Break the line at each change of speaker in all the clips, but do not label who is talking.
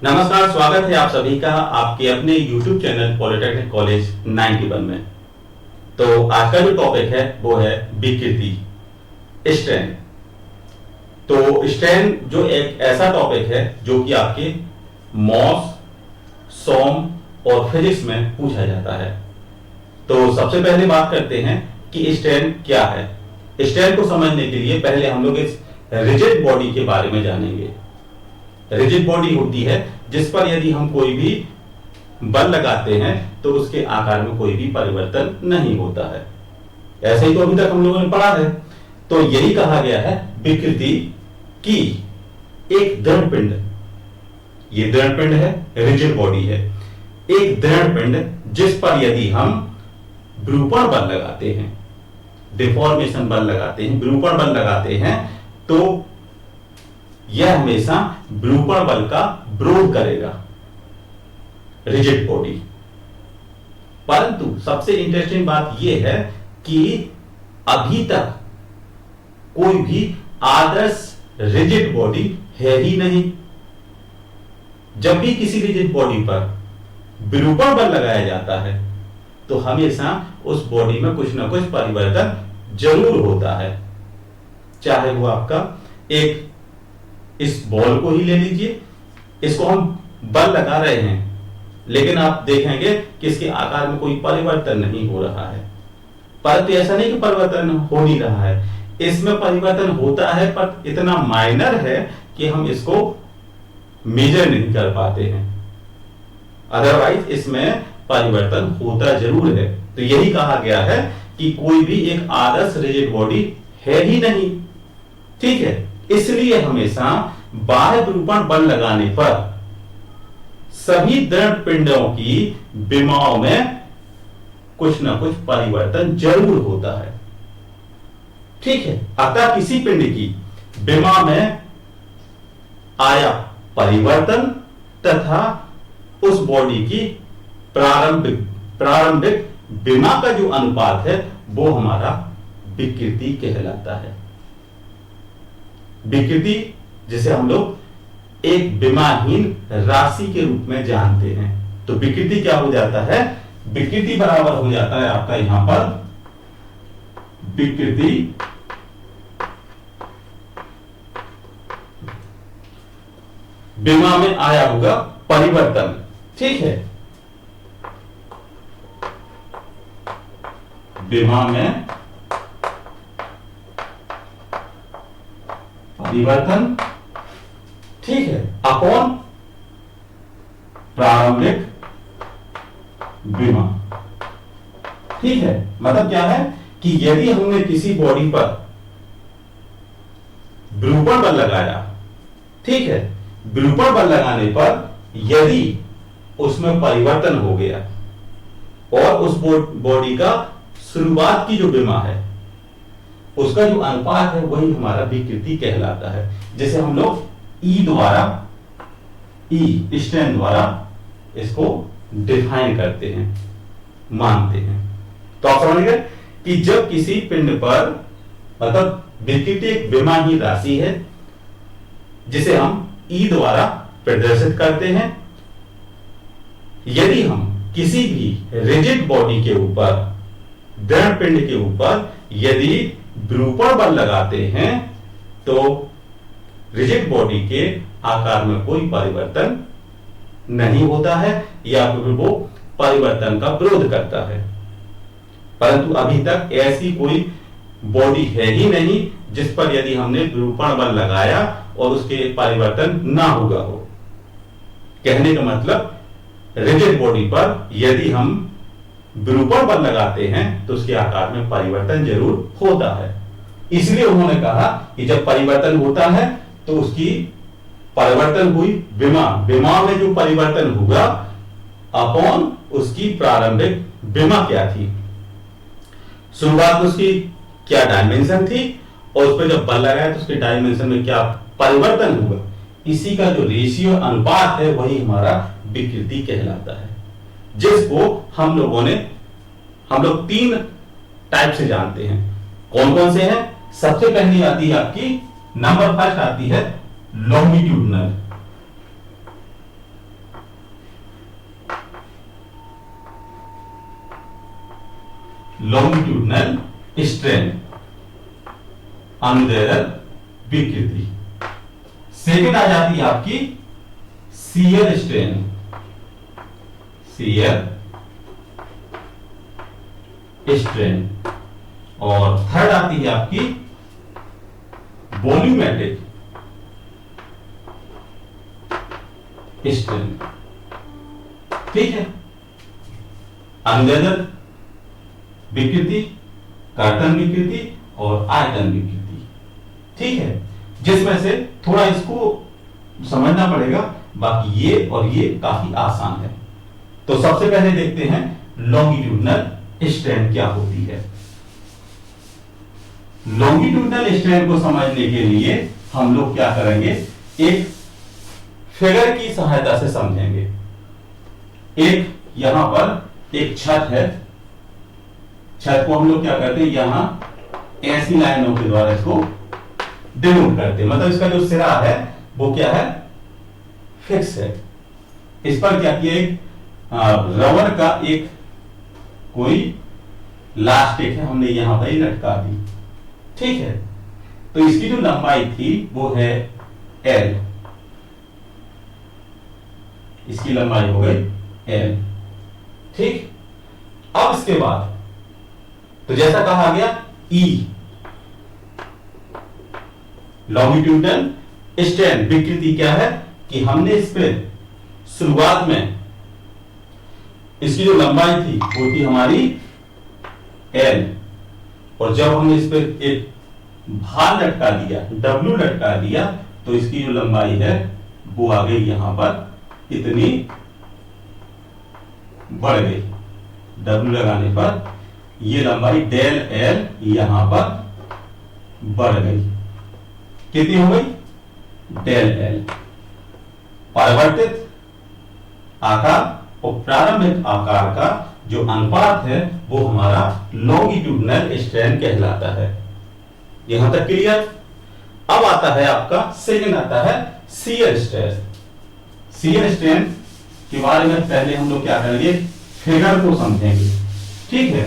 नमस्कार, स्वागत है आप सभी का आपके अपने YouTube चैनल पॉलिटेक्निक कॉलेज 91 में। तो आज का जो टॉपिक है वो है विकृति, स्ट्रेन। तो स्ट्रेन जो एक ऐसा टॉपिक है जो कि आपके मॉस, सॉम और फिजिक्स में पूछा जाता है। तो सबसे पहले बात करते हैं कि स्ट्रेन क्या है। स्ट्रेन को समझने के लिए पहले हम लोग इस रिजिड बॉडी के बारे में जानेंगे। रिजिड बॉडी होती है जिस पर यदि हम कोई भी बल लगाते हैं तो उसके आकार में कोई भी परिवर्तन नहीं होता है। ऐसे ही तो अभी तक हम लोगों ने पढ़ा है। तो यही कहा गया है विकृति की एक दृढ़ पिंड, ये दृढ़ पिंड है, रिजिड बॉडी है, एक दृढ़ पिंड जिस पर यदि हम विरूपण बल लगाते हैं, डिफॉर्मेशन बल लगाते हैं, विरूपण बल लगाते हैं, तो यह हमेशा विरूपण बल का विरोध करेगा, रिजिड बॉडी। परंतु सबसे इंटरेस्टिंग बात यह है कि अभी तक कोई भी आदर्श रिजिड बॉडी है ही नहीं। जब भी किसी रिजिड बॉडी पर विरूपण बल लगाया जाता है तो हमेशा उस बॉडी में कुछ ना कुछ परिवर्तन जरूर होता है। चाहे वो आपका एक इस बॉल को ही ले लीजिए, इसको हम बल लगा रहे हैं लेकिन आप देखेंगे कि इसके आकार में कोई परिवर्तन नहीं हो रहा है। परंतु ऐसा नहीं कि परिवर्तन हो नहीं रहा है, इसमें परिवर्तन होता है पर इतना माइनर है कि हम इसको मेजर नहीं कर पाते हैं। अदरवाइज इसमें परिवर्तन होता जरूर है। तो यही कहा गया है कि कोई भी एक आदर्श रिजिड बॉडी है ही नहीं। ठीक है, इसलिए हमेशा बाह्य विरूपण बल लगाने पर सभी दृढ़ पिंडों की विमाओं में कुछ ना कुछ परिवर्तन जरूर होता है। ठीक है, अतः किसी पिंड की विमा में आया परिवर्तन तथा उस बॉडी की प्रारंभिक विमा का जो अनुपात है वो हमारा विकृति कहलाता है। विकृति जिसे हम लोग एक विमाहीन राशि के रूप में जानते हैं। तो विकृति क्या हो जाता है? विकृति बराबर हो जाता है आपका यहां पर विकृति विमा में आया होगा परिवर्तन। ठीक है, विमा में परिवर्तन, ठीक है, अपॉन प्रारंभिक विमा। ठीक है, मतलब क्या है कि यदि हमने किसी बॉडी पर विरूपण बल लगाया, ठीक है, विरूपण बल लगाने पर यदि उसमें परिवर्तन हो गया और उस बॉडी का शुरुआत की जो विमा है उसका जो अनुपात है वही हमारा विकृति कहलाता है, जिसे हम लोग स्ट्रेन द्वारा इसको डिफाइन करते हैं, मानते हैं। तो आप समझ गए कि जब किसी पिंड पर, मतलब विकृति एक विमाहीन राशि है जिसे हम ई द्वारा प्रदर्शित करते हैं। यदि हम किसी भी रिजिड बॉडी के ऊपर, दृढ़ पिंड के ऊपर यदि विरूपण बल लगाते हैं तो रिजिड बॉडी के आकार में कोई परिवर्तन नहीं होता है या फिर वो परिवर्तन का विरोध करता है। परंतु अभी तक ऐसी कोई बॉडी है ही नहीं जिस पर यदि हमने विरूपण बल लगाया और उसके परिवर्तन ना हुआ हो। कहने का मतलब रिजिड बॉडी पर यदि हम विरूपण बल लगाते हैं तो उसके आकार में परिवर्तन जरूर होता है। इसलिए उन्होंने कहा कि जब परिवर्तन होता है तो उसकी परिवर्तन हुई विमा में जो परिवर्तन हुआ अपॉन उसकी प्रारंभिक विमा क्या थी, शुरुआत में उसकी क्या डायमेंशन थी और उस पर जब बल लगाया तो उसके डायमेंशन में क्या परिवर्तन हुआ, इसी का जो रेशियो अनुपात है वही हमारा विकृति कहलाता है, जिसको हम लोग तीन टाइप से जानते हैं। कौन कौन से हैं? सबसे पहली आती है आपकी, नंबर फर्स्ट आती है लॉन्गिट्यूडनल। लॉन्गिट्यूडनल स्ट्रेन, अनुदैर्ध्य विकृति। सेकंड आ जाती है आपकी शियर स्ट्रेन, शियर स्ट्रेन। और थर्ड आती है आपकी वॉल्यूमेट्रिक स्ट्रेन। ठीक है, अनुदैर्ध्य विकृति, कर्तन विकृति और आयतन विकृति। ठीक है, जिसमें से थोड़ा इसको समझना पड़ेगा, बाकी ये और ये काफी आसान है। तो सबसे पहले देखते हैं लॉन्गिट्यूडनल स्ट्रेन क्या होती है। लॉन्गिट्यूडनल स्ट्रेन को समझने के लिए हम लोग क्या करेंगे, एक फिगर की सहायता से समझेंगे। एक यहां पर एक छत है, छत को हम लोग क्या करते हैं, यहां ऐसी लाइनों के द्वारा इसको डिनोट करते हैं, मतलब इसका जो सिरा है वो क्या है, फिक्स है। इस पर क्या किया, एक रबर का एक कोई लास्टिक है, हमने यहां पर लटका दी। ठीक है, तो इसकी जो लंबाई थी वो है L, इसकी लंबाई हो गई L। ठीक, अब इसके बाद तो जैसा कहा गया E, लॉन्गिट्यूडनल स्ट्रेन विकृति क्या है कि हमने इस पे शुरुआत में इसकी जो लंबाई थी वो थी हमारी L, और जब हमने इस पे एक भार लटका दिया, W लटका दिया, तो इसकी जो लंबाई है वो आ गई यहां पर इतनी बढ़ गई। W लगाने पर ये लंबाई डेल L यहां पर बढ़ गई। कितनी हो गई, डेल L। परिवर्तित आकार और प्रारंभिक आकार का जो अनुपात है वो हमारा लॉन्गिट्यूडनल स्ट्रेन कहलाता है। यहां तक क्लियर। अब आता है आपका सेकंड, आता है शियर स्ट्रेन। शियर स्ट्रेन के बारे में पहले हम लोग क्या करेंगे, फिगर को समझेंगे। ठीक है,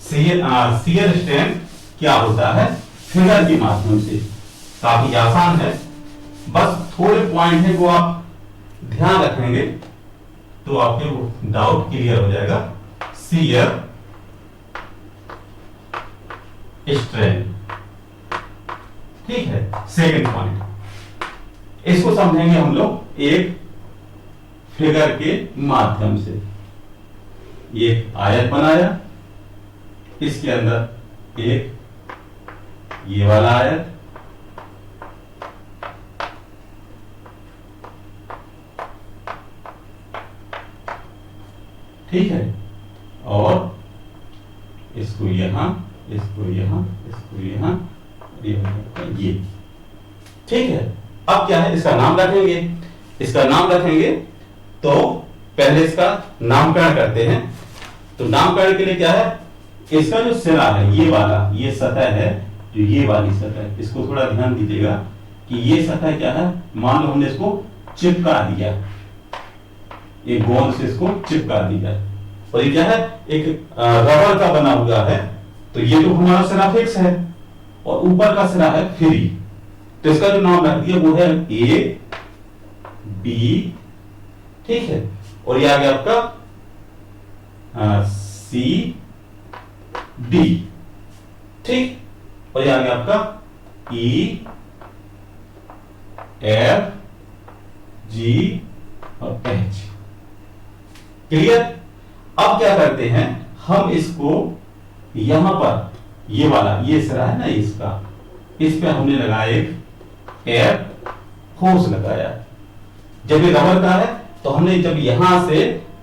शियर स्ट्रेन क्या होता है, फिगर के माध्यम से। काफी आसान है, बस थोड़े पॉइंट है वो आप ध्यान रखेंगे तो आपके वो डाउट क्लियर हो जाएगा। शियर स्ट्रेन, ठीक है। सेकंड पॉइंट, इसको समझेंगे हम लोग एक फिगर के माध्यम से। एक आयत बनाया, इसके अंदर एक ये वाला आयत, ठीक है, और इसको यहां, इसको यहां, इसको यहां, ये, ठीक है। अब क्या है, इसका नाम रखेंगे। इसका नाम रखेंगे तो पहले इसका नामकरण करते हैं। तो नामकरण के लिए क्या है, इसका जो सिरा है ये वाला, ये सतह है, जो ये वाली सतह, इसको थोड़ा ध्यान दीजिएगा कि ये सतह क्या है, मान लो हमने इसको चिपका दिया, एक गोंद से इसको चिपका दिया, और ये क्या है, एक रबर का बना हुआ है। तो ये तो हमारा सिरा फिक्स है और ऊपर का सिरा है फ्री। तो इसका जो नाम रख दिया वो है ए बी, ठीक है, और ये आ गया आपका सी डी, ठीक, और ये आ गया आपका ई एफ जी और एच। क्लियर। अब क्या करते हैं, हम इसको यहां पर ये वाला, ये सिरा है ना इसका, इस पे हमने लगाया एक एयर फोर्स लगाया। जब ये रबर का है तो हमने जब यहां से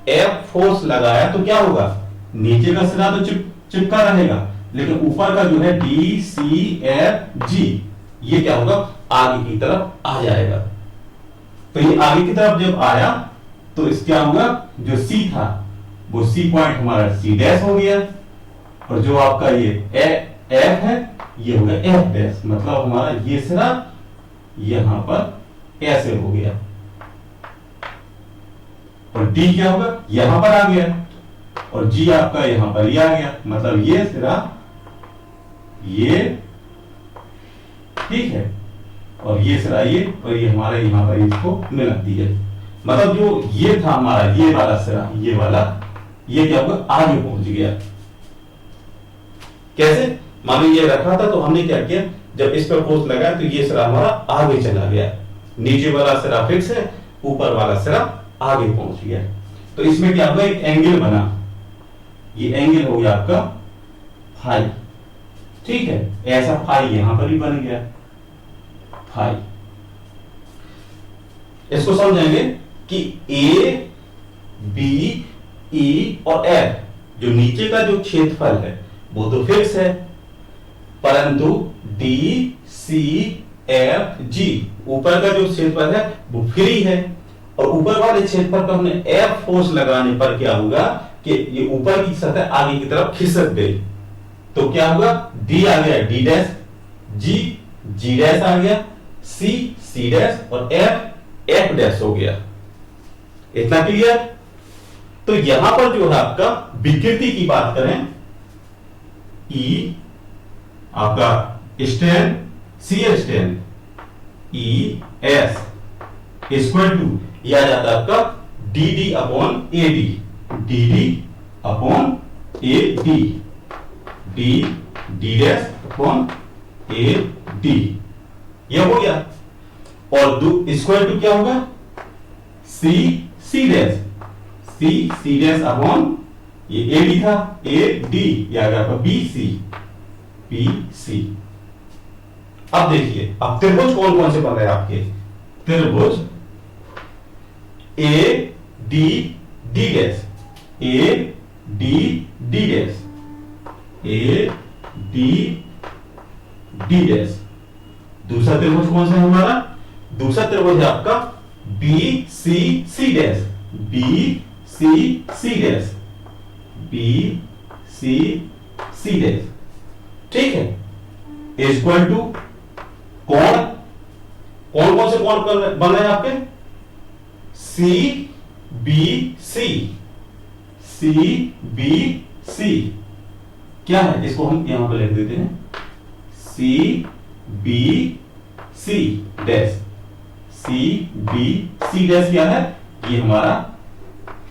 एयर फोर्स लगाया तो क्या होगा, नीचे का सिरा तो चिपका रहेगा, लेकिन ऊपर का जो है डी सी एफ जी, ये क्या होगा, आगे की तरफ आ जाएगा। तो ये आगे की तरफ जब आया तो इस क्या होगा, जो सी था वो सी पॉइंट हमारा सी डैश हो गया, और जो आपका ये एफ है ये हो गया एफ डैश, मतलब हमारा ये सिरा यहां पर ऐसे हो गया, और डी क्या होगा, यहां पर आ गया। और जी आपका यहां पर ही आ गया, मतलब ये सिरा ये, ठीक है, और ये सिरा ये, और ये हमारा यहां पर इसको मिलाती है। मतलब जो ये था हमारा ये वाला सिरा, ये वाला, ये क्या होगा, आगे पहुंच गया। कैसे? मान लो ये रखा था तो हमने क्या किया, जब इस पर फोर्स लगाया तो ये सिरा हमारा आगे चला गया, नीचे वाला सिरा फिक्स है, ऊपर वाला सिरा आगे पहुंच गया। तो इसमें क्या होगा, एक एंगल बना, ये एंगल हो गया आपका फाई, ठीक है, ऐसा फाई यहां पर भी बन गया, फाई। इसको समझेंगे कि ए बी ई और एफ, जो नीचे का जो क्षेत्रफल है वो तो फिक्स है, परंतु डी सी एफ जी ऊपर का जो क्षेत्रफल है वो फ्री है, और ऊपर वाले क्षेत्रफल पर हमने एफ फोर्स लगाने पर क्या होगा कि ये ऊपर की सतह आगे की तरफ खिसक गई। तो क्या होगा, डी आ गया डी डैश, जी जी डैश आ गया, सी सी डैश, और एफ एफ डैश हो गया। इतना क्लियर? तो यहां पर जो है आपका विकृति की बात करें, ई आपका strain, shear strain, E S equal to यह आ जाता है आपका D D upon A D, D D upon A D, D D dash upon A D, यह हो गया। और इक्वल टू क्या होगा, C C dash, C C dash upon ये ए डी था, ए डी, या गया आपका बी सी, बी सी। अब देखिए अब त्रिभुज कौन कौन से बन रहे हैं आपके, त्रिभुज ए डी डी डैश, ए डी डी डैश, ए डी डी डैश। दूसरा त्रिभुज कौन सा है हमारा, दूसरा त्रिभुज है आपका B C C dash, B C C dash, B C C dash, ठीक है, इक्वल टू कोण, कौन कौन से कोण बन रहे हैं आपके, सी बी सी, सी बी सी क्या है, इसको हम यहां पर लिख देते हैं, C B C dash, C B C dash क्या है, ये हमारा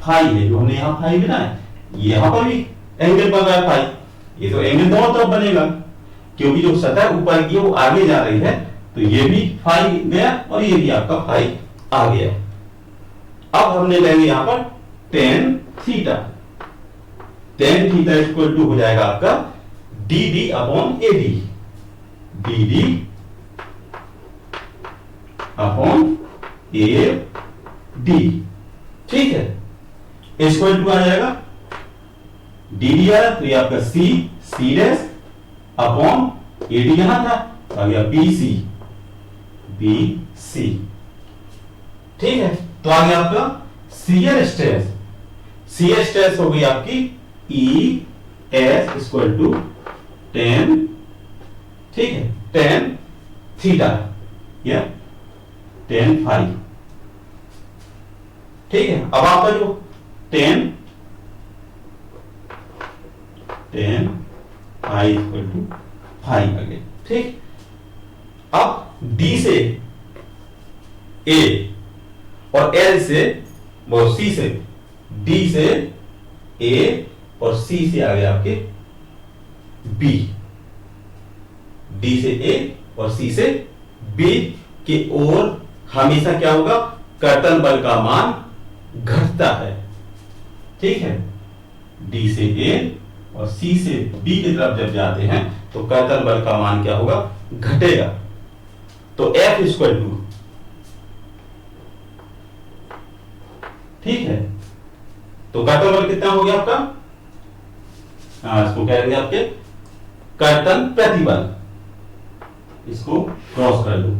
फाई है, जो हमने यहां फाई बनाया, यहां पर भी एंगल बन रहा है फाई, ये तो एंगल दोनों तरफ बनेगा, क्योंकि जो सतह ऊपर की है वो आगे जा रही है, तो ये भी फाई गया और ये भी आपका फाई आ गया। अब हमने लेंगे यहां पर tan theta, tan theta equal to हो जाएगा आपका D D upon A D, D D upon A D, ठीक है, इक्वल टू आ जाएगा डी डी आया तो ये आपका C C dash upon A D यहां था, आ गया बी सी, बी सी, ठीक है। तो आ गया आपका शियर स्ट्रेस, शियर स्ट्रेस हो गई आपकी E S equal to ten, ठीक है, टेन थीटा या टेन फाइव, ठीक है। अब आपका जो ten five equal to five आ गया, ठीक। अब डी से ए और एल से और सी से, डी से ए और सी से आ गया आपके बी, डी से ए और सी से बी की ओर हमेशा क्या होगा, कर्तन बल का मान घटता है, ठीक है। डी से ए और सी से बी की तरफ जब जाते हैं तो कर्तन बल का मान क्या होगा, घटेगा। तो F इक्वल टू, ठीक है, तो कर्तन बल कितना हो गया आपका, इसको क्या करेंगे आपके कर्तन प्रतिबल, इसको क्रॉस कर लो,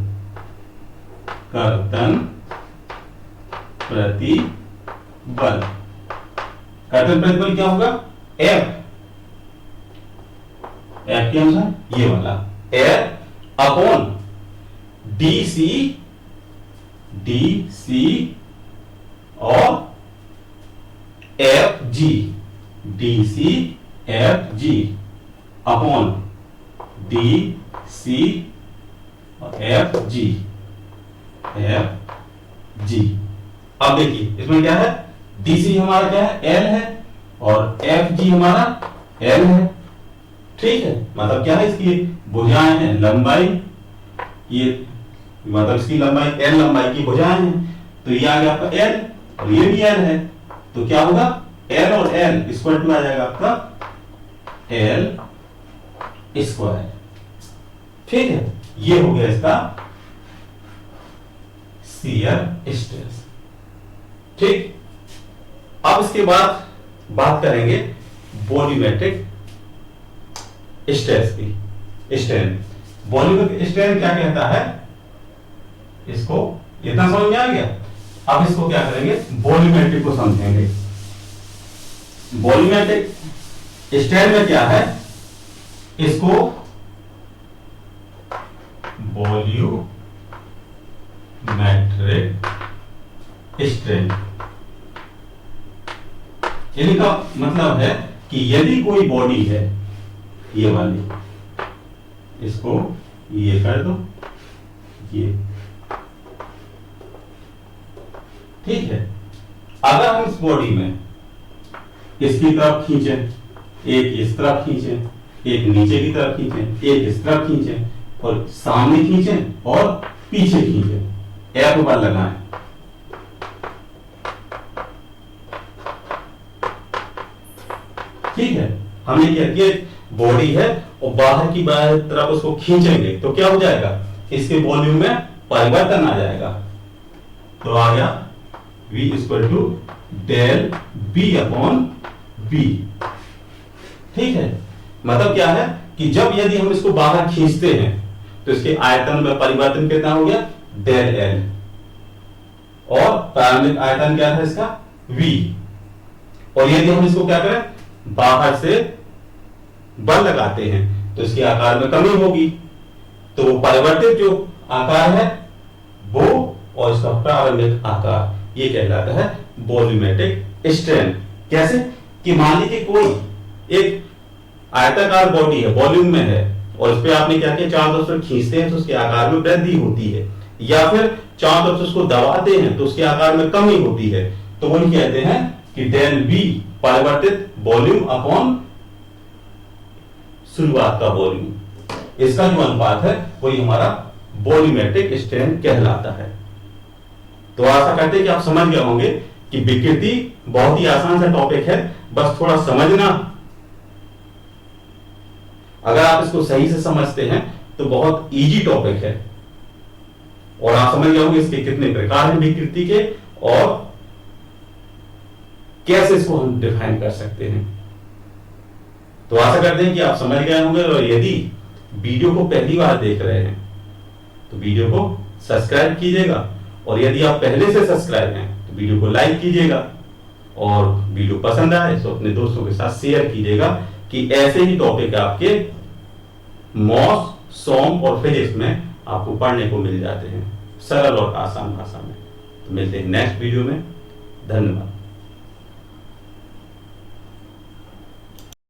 कर्तन प्रतिबल, कर्तन प्रतिबल क्या होगा, F, F क्या होगा, ये वाला F अपॉन डी सी और F G, D C F G upon D C F G अब देखिए इसमें क्या है, डी सी हमारा क्या है, एल है, और एफ जी हमारा एल है। ठीक है, मतलब क्या है, इसकी भुजाएं हैं, लंबाई, ये मतलब इसकी लंबाई एल लंबाई की भुजाएं हैं, तो ये आ गया आपका एल और ये भी एल है, तो क्या होगा, एल और एल इक्वल टू आ जाएगा आपका एल स्क्वायर। ठीक है, ये हो गया इसका शियर स्ट्रेस। ठीक, अब इसके बाद बात करेंगे वॉल्यूमेट्रिक स्ट्रेस की। स्ट्रेन, वॉल्यूमेट्रिक स्ट्रेन क्या कहता है, इसको इतना समझ में आ गया। अब इसको क्या करेंगे, वॉल्यूमेट्रिक को समझेंगे। वॉल्यूमेट्रिक स्ट्रेन में क्या है, इसको वॉल्यूमेट्रिक स्ट्रेन, इनका मतलब है कि यदि कोई बॉडी है, ये वाली, इसको ये कर दो, ये ठीक है, अगर हम इस बॉडी में इसकी तरफ खींचें, एक इस तरफ खींचें, एक नीचे की तरफ खींचें, एक इस तरफ खींचें, और सामने खींचें और पीछे खींचें, एफ बल लगाएं, ठीक है, हमने क्या किया, बॉडी है और बाहर की तरफ उसको खींचेंगे तो क्या हो जाएगा, इसके वॉल्यूम में परिवर्तन आ जाएगा। तो आ गया V equal to del B upon B. ठीक है, मतलब क्या है कि जब यदि हम इसको बाहर खींचते हैं तो इसके आयतन में परिवर्तन कितना हो गया, डेल एल, और प्रारंभिक आयतन क्या था इसका, V, और यदि हम इसको क्या करें, बाहर से बल लगाते हैं तो इसके आकार में कमी होगी, तो वो परिवर्तित जो आकार है वो और इसका प्रारंभिक आकार, ये कहलाता है वॉल्यूमेट्रिक स्ट्रेन। कैसे कि मान लीजिए कोई एक आयताकार बॉडी है, वॉल्यूम में है, और इस पे आपने क्या किया, चारों तरफ से खींचते हैं तो उसके आकार में वृद्धि होती है, या फिर चारों तरफ से उसको दबाते हैं तो उसके आकार में कमी होती है, तो वही कहते हैं कि डेल बी परिवर्तित वॉल्यूम अपॉन शुरुआत का वॉल्यूम, इसका जो अनुपात है वही हमारा वॉल्यूमेट्रिक स्ट्रेन कहलाता है। तो आशा करते हैं कि आप समझ गए होंगे कि विकृति बहुत ही आसान सा टॉपिक है, बस थोड़ा समझना, अगर आप इसको सही से समझते हैं तो बहुत इजी टॉपिक है, और आप समझ गए होंगे इसके कितने प्रकार हैं विकृति के, और कैसे इसको हम डिफाइन कर सकते हैं। तो आशा करते हैं कि आप समझ गए होंगे, और यदि वीडियो को पहली बार देख रहे हैं तो वीडियो को सब्सक्राइब कीजिएगा, और यदि आप पहले से सब्सक्राइब हैं तो वीडियो को लाइक कीजिएगा, और वीडियो पसंद आए तो अपने दोस्तों के साथ शेयर कीजिएगा, कि ऐसे ही टॉपिक आपके मॉस, सॉम और फिजिक्स में आपको पढ़ने को मिल जाते हैं सरल और आसान भाषा में। तो मिलते हैं नेक्स्ट वीडियो में, धन्यवाद।